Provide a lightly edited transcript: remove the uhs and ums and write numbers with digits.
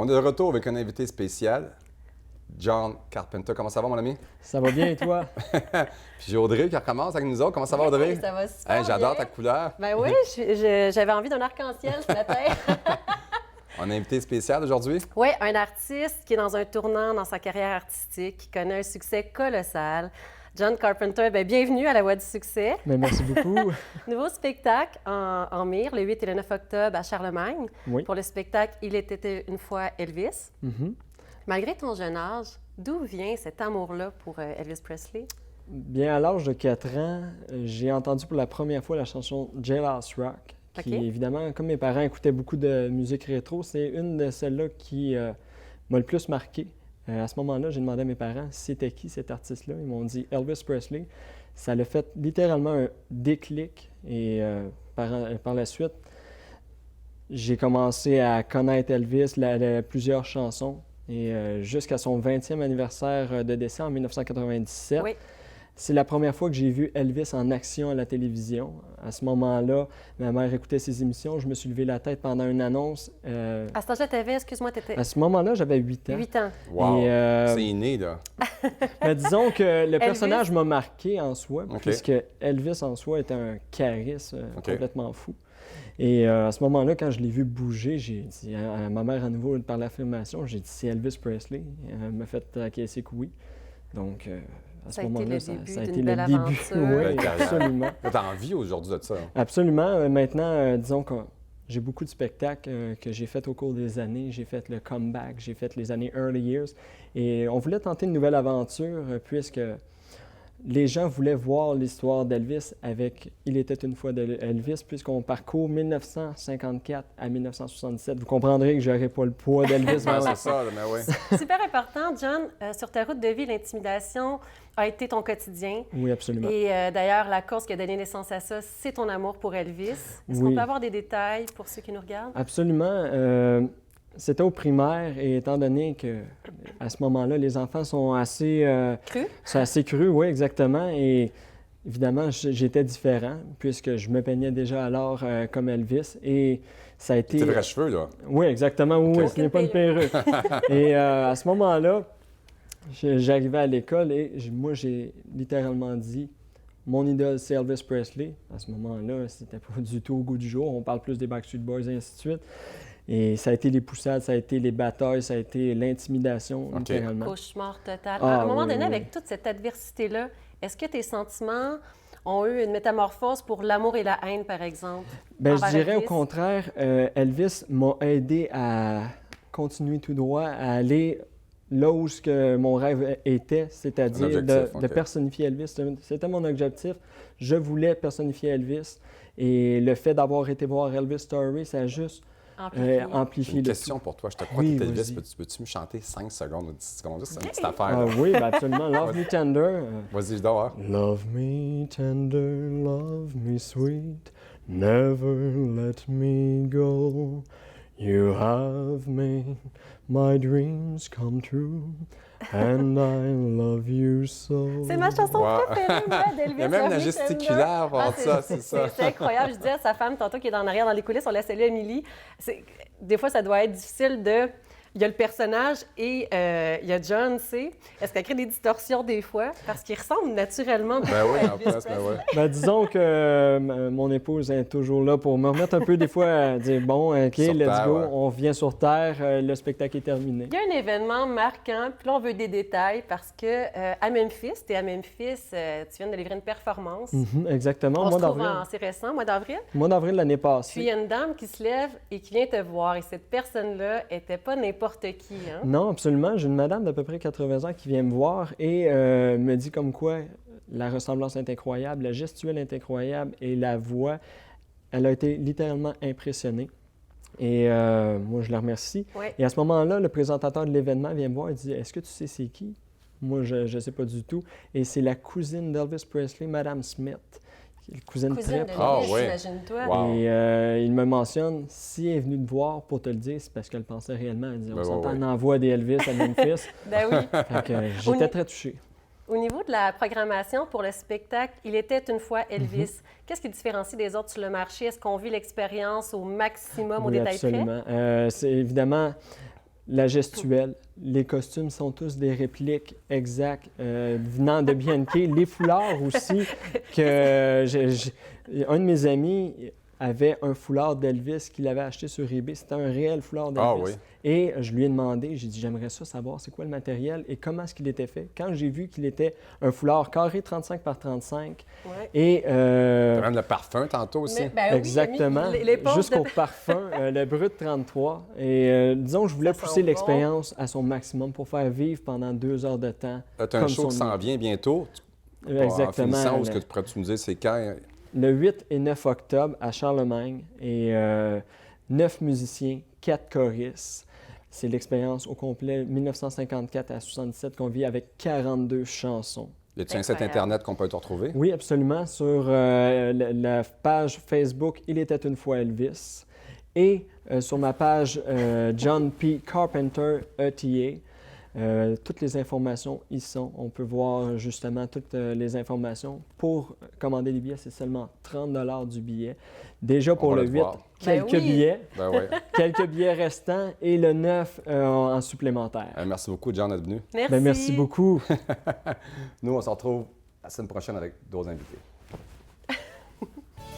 On est de retour avec un invité spécial, John Carpenter. Comment ça va, mon ami? Ça va bien et toi? Puis j'ai Audrey qui recommence avec nous autres. Comment ça va, Audrey? Oui, ça va super Hey, j'adore bien. ta couleur. Ben oui, j'avais envie d'un arc-en-ciel ce matin. On a un invité spécial aujourd'hui. Oui, un artiste qui est dans un tournant dans sa carrière artistique, qui connaît un succès colossal. John Carpenter, bien, bienvenue à la Voix du succès. Bien, merci beaucoup. Nouveau spectacle en Mire, le 8 et le 9 octobre à Charlemagne. Oui. Pour le spectacle « Il était une fois Elvis Mhm. ». Malgré ton jeune âge, d'où vient cet amour-là pour Elvis Presley? Bien, à l'âge de 4 ans, j'ai entendu pour la première fois la chanson Jailhouse Rock, qui, OK. évidemment, comme mes parents écoutaient beaucoup de musique rétro, c'est une de celles-là qui m'a le plus marqué. À ce moment-là, j'ai demandé à mes parents c'était qui cet artiste-là. Ils m'ont dit Elvis Presley. Ça l'a fait littéralement un déclic et par la suite, j'ai commencé à connaître Elvis, plusieurs chansons. Et jusqu'à son 20e anniversaire de décès en 1997, Oui. c'est la première fois que j'ai vu Elvis en action à la télévision. À ce moment-là, ma mère écoutait ses émissions. Je me suis levé la tête pendant une annonce. À cet âge-là, t'avais, excuse-moi, t'étais À ce moment-là, j'avais 8 ans. 8 ans. Wow! Et, C'est inné, là. Mais disons que le personnage m'a marqué en soi, OK. puisque Elvis en soi était un charisme OK. complètement fou. Et à ce moment-là, quand je l'ai vu bouger, j'ai dit à ma mère à nouveau par l'affirmation, j'ai dit c'est Elvis Presley. Elle m'a fait acquiescer que oui. Donc à Ça ce a été moment-là, le ça début a été d'une le belle début. aventure. Oui, Belle carrière. absolument. T'as envie aujourd'hui de ça. Absolument. Maintenant, disons que j'ai beaucoup de spectacles que j'ai fait au cours des années. J'ai fait le comeback, j'ai fait les années early years. Et on voulait tenter une nouvelle aventure puisque les gens voulaient voir l'histoire d'Elvis avec Il était une fois d'Elvis, puisqu'on parcourt 1954 à 1977. Vous comprendrez que je n'aurai pas le poids d'Elvis Ben, vers la c'est fin. ça, là, mais oui. Super important, John. Sur ta route de vie, l'intimidation a été ton quotidien. Oui, absolument. Et d'ailleurs, la cause qui a donné naissance à ça, c'est ton amour pour Elvis. Est-ce qu'on Oui. peut avoir des détails pour ceux qui nous regardent? Absolument. C'était au primaire et étant donné que à ce moment-là, les enfants sont assez Cru? c'est assez cru, oui, exactement. Et évidemment, j'étais différent puisque je me peignais déjà alors comme Elvis. Et ça a été... Tes vrais cheveux, là. Oui, exactement. Oui, Ok. ce n'est pas une perruque. Et à ce moment-là, j'arrivais à l'école et moi, j'ai littéralement dit mon idole, c'est Elvis Presley. À ce moment-là, c'était pas du tout au goût du jour. On parle plus des Backstreet Boys et ainsi de suite. Et ça a été les poussades, ça a été les batailles, ça a été l'intimidation, OK. littéralement. Cauchemar total. Ah, à un moment oui, donné, oui. avec toute cette adversité-là, est-ce que tes sentiments ont eu une métamorphose pour l'amour et la haine, par exemple? Ben, je envers dirais au Elvis? contraire, Elvis m'a aidé à continuer tout droit, à aller là où ce que mon rêve était, c'est-à-dire L'objectif, de OK. personnifier Elvis. C'était mon objectif. Je voulais personnifier Elvis. Et le fait d'avoir été voir Elvis Story, ça a juste Amplifié. J'ai amplifié une le question tout. pour toi. Je te crois Oui, que tu vas-y. Elvis. Peux-tu me chanter 5 secondes ou 10 secondes? Juste une Oui. petite affaire. Ah Là. oui, ben absolument. Love Me Tender. Vas-y, je dors. Love me tender, love me sweet, never let me go. You have made my dreams come true, and I love you so. C'est ma chanson Wow. préférée, moi, d'Elvis. Il y a même Love la Me gesticulaire Tender. pour ça, c'est ça. C'est incroyable. Je disais à sa femme, tantôt, qui est en arrière dans les coulisses, on la salue, Émilie. Des fois, ça doit être difficile de... Il y a le personnage et il y a John, tu sais. Est-ce qu'elle crée des distorsions des fois? Parce qu'il ressemble naturellement beaucoup Ben oui, à en Elvis plus, Presley. ben oui. Ben, disons que mon épouse est toujours là pour me remettre un peu des fois à dire bon, OK, Sur let's terre, go, ouais. on vient sur terre, le spectacle est terminé. Il y a un événement marquant, puis là, on veut des détails parce que à Memphis, tu es à Memphis, tu viens de livrer une performance. Mhm, exactement, On mois se trouve d'avril. c'est récent, mois d'avril. Mois d'avril l'année passée. Puis il y a une dame qui se lève et qui vient te voir. Et cette personne-là était pas n'importe qui, hein? Non, absolument. J'ai une madame d'à peu près 80 ans qui vient me voir et me dit comme quoi la ressemblance est incroyable, la gestuelle est incroyable et la voix, elle a été littéralement impressionnée. Et moi, je la remercie. Ouais. Et à ce moment-là, le présentateur de l'événement vient me voir et dit « Est-ce que tu sais c'est qui? » Moi, je ne sais pas du tout. Et c'est la cousine d'Elvis Presley, Madame Smith. Une cousine Cousine très de proche. Elvis, ouais. imagine-toi. Wow. Et il me mentionne, si elle est venue te voir pour te le dire, c'est parce qu'elle pensait réellement. Elle dit, on Ben, s'entend, ouais. on envoie des Elvis à Memphis. Ben oui. Fait que j'étais très touché. Au niveau de la programmation pour le spectacle, il était une fois Elvis. Mm-hmm. Qu'est-ce qui différencie des autres sur le marché? Est-ce qu'on vit l'expérience au maximum, au Oui, détail près? absolument. C'est évidemment, la gestuelle. Les costumes sont tous des répliques exactes venant de Bianchi. Les foulards aussi, que un de mes amis avait un foulard d'Elvis qu'il avait acheté sur eBay. C'était un réel foulard d'Elvis. Ah oui. Et je lui ai demandé, j'ai dit, j'aimerais ça savoir c'est quoi le matériel et comment est-ce qu'il était fait. Quand j'ai vu qu'il était un foulard carré 35 par 35 Ouais. et... T'as même le parfum tantôt aussi. Mais, ben oui, Exactement, il a mis les poches jusqu'au de- parfum, le Brut 33. Et disons, je voulais Ça sent pousser bon. l'expérience à son maximum pour faire vivre pendant 2 heures de temps. T'as un comme show qui son s'en nom. vient bientôt. En Exactement. finissant, où est-ce que tu pourrais-tu nous dire c'est quand? Le 8 et 9 octobre à Charlemagne. Et 9 musiciens, 4 choristes. C'est l'expérience au complet 1954 à 77 qu'on vit avec 42 chansons. Y a-tu un site Incroyable. Internet qu'on peut te retrouver? Oui, absolument. Sur la page Facebook Il était une fois Elvis et sur ma page John P. Carpenter ETA. Toutes les informations y sont. On peut voir justement toutes les informations. Pour commander les billets, c'est seulement 30 du billet. Déjà pour va le le 8, voir. quelques Ben oui. billets. Ben oui. Quelques billets restants et le 9 en supplémentaire. Merci beaucoup, John, d'être venu. Merci. Ben, merci beaucoup. Nous, on se retrouve la semaine prochaine avec d'autres invités.